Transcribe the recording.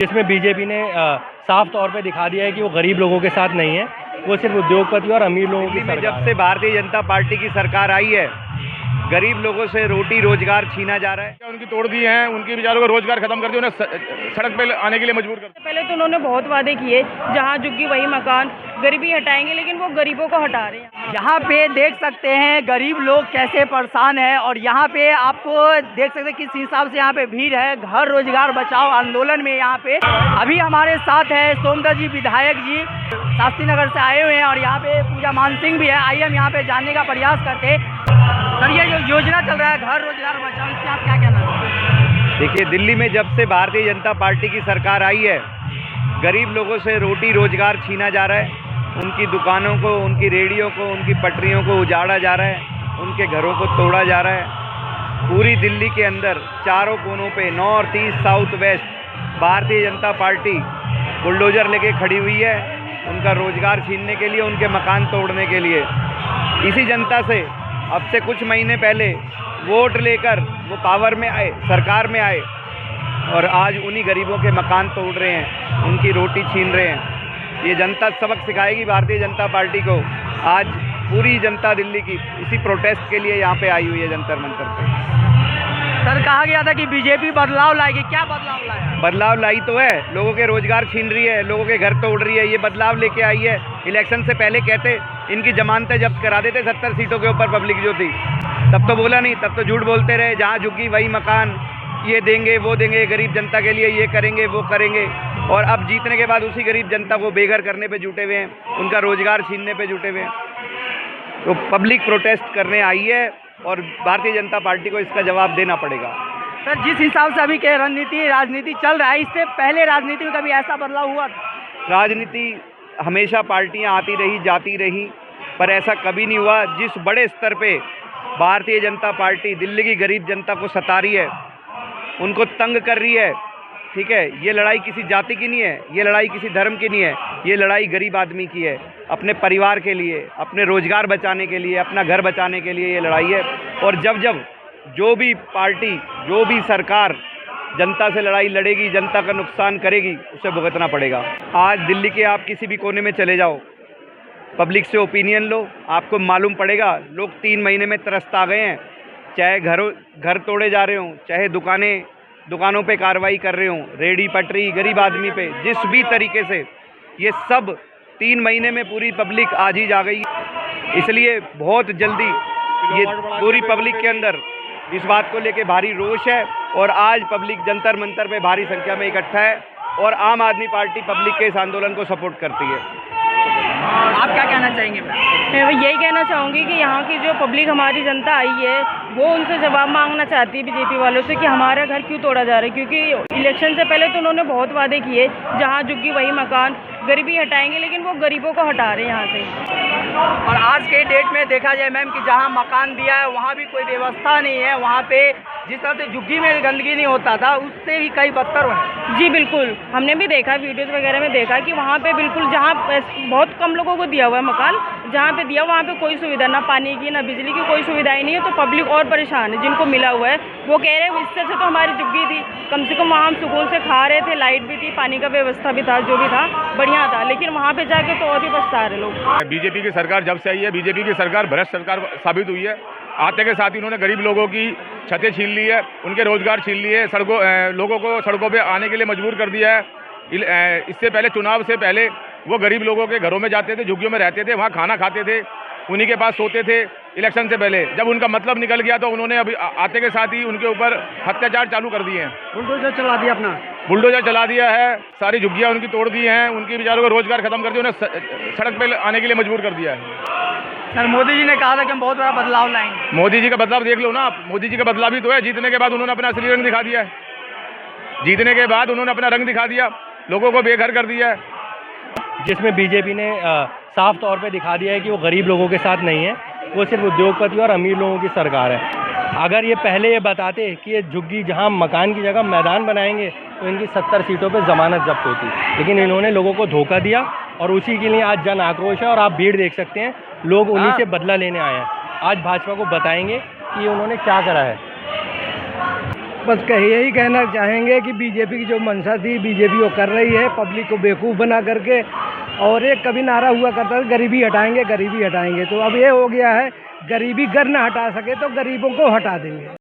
जिसमें बीजेपी ने साफ तौर पे दिखा दिया है कि वो गरीब लोगों के साथ नहीं है, वो सिर्फ उद्योगपति और अमीर लोगों की सरकार जब से भारतीय जनता पार्टी की सरकार आई है, गरीब लोगों से रोटी रोजगार छीना जा रहा है। उनकी तोड़ दी है, उनकी बेचारों को रोजगार खत्म कर दिया, उन्हें सड़क पे आने के लिए मजबूर कर दिया। पहले तो उन्होंने बहुत वादे किए, जहाँ झुग्गी वही मकान, गरीबी हटाएंगे, लेकिन वो गरीबों को हटा रहे हैं। यहाँ पे देख सकते हैं गरीब लोग कैसे परेशान है, और यहाँ पे आपको देख सकते हैं किस हिसाब से यहाँ पे भीड़ है। घर रोजगार बचाओ आंदोलन में यहाँ पे अभी हमारे साथ है सोमदत्त जी, विधायक जी शास्त्री नगर से आए हुए हैं, और यहाँ पे पूजा मान सिंह भी है। आइए हम यहाँ पे जानने का प्रयास करते हैं। सर, ये जो योजना चल रहा है घर रोजगार बचाओ, इससे आप क्या कहना चाहते हैं? देखिए, दिल्ली में जब से भारतीय जनता पार्टी की सरकार आई है, गरीब लोगों से रोटी रोजगार छीना जा रहा है। उनकी दुकानों को, उनकी रेहड़ियों को, उनकी पटरियों को उजाड़ा जा रहा है, उनके घरों को तोड़ा जा रहा है। पूरी दिल्ली के अंदर चारों कोनों पे, north east south west, Bharatiya Janata party bulldozer लेके खड़ी हुई है, उनका रोजगार छीनने के लिए, उनके मकान तोड़ने के लिए। इसी जनता से अब से कुछ महीने पहले वोट लेकर वो पावर में आए, सरकार में आए, और आज उन्हीं गरीबों के मकान तोड़ रहे हैं, उनकी रोटी छीन रहे हैं। ये जनता सबक सिखाएगी भारतीय जनता पार्टी को। आज पूरी जनता दिल्ली की इसी प्रोटेस्ट के लिए यहाँ पे आई हुई है, जंतर मंतर पे। सर, कहा गया था कि बीजेपी बदलाव लाएगी, क्या बदलाव लाया? बदलाव लाई तो है, लोगों के रोजगार छीन रही है, लोगों के घर तोड़ रही है, ये बदलाव लेके आई है। इलेक्शन से पहले कहते इनकी जमानतें जब्त करा देते 70 सीटों के ऊपर, पब्लिक जो थी, तब तो बोला नहीं, तब तो झूठ बोलते रहे, जहाँ झुग्गी वही मकान, ये देंगे वो देंगे, गरीब जनता के लिए ये करेंगे वो करेंगे। और अब जीतने के बाद उसी गरीब जनता को बेघर करने पे जुटे हुए हैं, उनका रोजगार छीनने पे जुटे हुए हैं। तो पब्लिक प्रोटेस्ट करने आई है और भारतीय जनता पार्टी को इसका जवाब देना पड़ेगा। सर, जिस हिसाब से अभी के राजनीति चल रहा है, इससे पहले राजनीति में कभी ऐसा बदलाव हुआ था? राजनीति हमेशा पार्टियां आती रही जाती रही, पर ऐसा कभी नहीं हुआ जिस बड़े स्तर पे भारतीय जनता पार्टी दिल्ली की गरीब जनता को सता रही है, उनको तंग कर रही है। ठीक है, ये लड़ाई किसी जाति की नहीं है, ये लड़ाई किसी धर्म की नहीं है, ये लड़ाई गरीब आदमी की है, अपने परिवार के लिए, अपने रोजगार बचाने के लिए, अपना घर बचाने के लिए ये लड़ाई है। और जब जब जो भी पार्टी, जो भी सरकार जनता से लड़ाई लड़ेगी, जनता का नुकसान करेगी, उसे भुगतना पड़ेगा। आज दिल्ली के आप किसी भी कोने में चले जाओ, पब्लिक से ओपिनियन लो, आपको मालूम पड़ेगा लोग 3 महीने में त्रस्त आ गए हैं। चाहे घर तोड़े जा रहे हों, चाहे दुकानों पे कार्रवाई कर रहे हों, रेहड़ी पटरी, गरीब आदमी पे, जिस भी तरीके से, ये सब 3 महीने में पूरी पब्लिक आज ही जा गई। इसलिए बहुत जल्दी ये पूरी पब्लिक के अंदर इस बात को लेके भारी रोष है, और आज पब्लिक जंतर मंतर पे भारी संख्या में इकट्ठा है, और आम आदमी पार्टी पब्लिक के इस आंदोलन को सपोर्ट करती है। आप क्या कहना चाहेंगे? मैं यही कहना चाहूँगी कि यहाँ की जो पब्लिक, हमारी जनता आई है, वो उनसे जवाब मांगना चाहती है बीजेपी वालों से कि हमारा घर क्यों तोड़ा जा रहा है। क्योंकि इलेक्शन से पहले तो उन्होंने बहुत वादे किए, जहाँ झुग्गी वही मकान, गरीबी हटाएंगे, लेकिन वो गरीबों को हटा रहे हैं यहाँ से। और आज के डेट में देखा जाए मैम कि जहाँ मकान दिया है वहाँ भी कोई व्यवस्था नहीं है। वहाँ पे जिस तरह से झुग्गी में गंदगी नहीं होता था, उससे भी कई बदतर है। जी बिल्कुल, हमने भी देखा, वीडियोज़ वगैरह में देखा कि वहाँ पे बिल्कुल, जहाँ बहुत कम लोगों को दिया हुआ है मकान, जहाँ पे दिया वहाँ पे कोई सुविधा, ना पानी की ना बिजली की, कोई सुविधाएं नहीं है। तो पब्लिक और परेशान है। जिनको मिला हुआ है वो कह रहे हैं इससे अच्छा तो हमारी झुग्गी थी, कम से कम वहाँ हम सुकून से खा रहे थे, लाइट भी थी, पानी का व्यवस्था भी था, जो भी था बढ़िया था। लेकिन वहाँ पे जाके तो और भी पछता रहे लोग। बीजेपी की सरकार जब से आई है, बीजेपी की सरकार भ्रष्ट सरकार साबित हुई है। आते के साथ ही उन्होंने गरीब लोगों की छतें छीन ली है, उनके रोजगार छीन लिए, लोगों को सड़कों पे आने के लिए मजबूर कर दिया है। इससे पहले, चुनाव से पहले, वो गरीब लोगों के घरों में जाते थे, झुग्गियों में रहते थे, वहाँ खाना खाते थे, उन्हीं के पास सोते थे। इलेक्शन से पहले जब उनका मतलब निकल गया तो उन्होंने अभी आते के साथ ही उनके ऊपर अत्याचार चालू कर दिए हैं। बुलडोजर चला दिया, अपना बुलडोजर चला दिया है, सारी झुग्गियाँ उनकी तोड़ दी हैं, उनकी बेचारों को रोजगार खत्म कर दिया, उन्हें सड़क पे आने के लिए मजबूर कर दिया है। सर, मोदी जी ने कहा था कि हम बहुत बड़ा बदलाव लाएंगे। मोदी जी का बदलाव देख लो ना आप, मोदी जी का बदलाव ही तो है। जीतने के बाद उन्होंने अपना असली रंग दिखा दिया है, जीतने के बाद उन्होंने अपना रंग दिखा दिया, लोगों को बेघर कर दिया है। जिसमें बीजेपी ने साफ तौर पे दिखा दिया है कि वो गरीब लोगों के साथ नहीं है, वो सिर्फ उद्योगपति और अमीर लोगों की सरकार है। अगर ये पहले ये बताते कि ये झुग्गी जहाँ मकान की जगह मैदान बनाएंगे तो इनकी 70 सीटों पे ज़मानत जब्त होती, लेकिन इन्होंने लोगों को धोखा दिया, और उसी के लिए आज जन आक्रोश है। और आप भीड़ देख सकते हैं, लोग उन्हीं से बदला लेने आए हैं। आज भाजपा को बताएंगे कि उन्होंने क्या करा है। बस यही कहना चाहेंगे कि बीजेपी की जो मंशा थी बीजेपी वो कर रही है, पब्लिक को बेवकूफ़ बना करके। और एक कभी नारा हुआ करता था गरीबी हटाएंगे, गरीबी हटाएंगे, तो अब ये हो गया है गरीबी गर ना हटा सके तो गरीबों को हटा देंगे।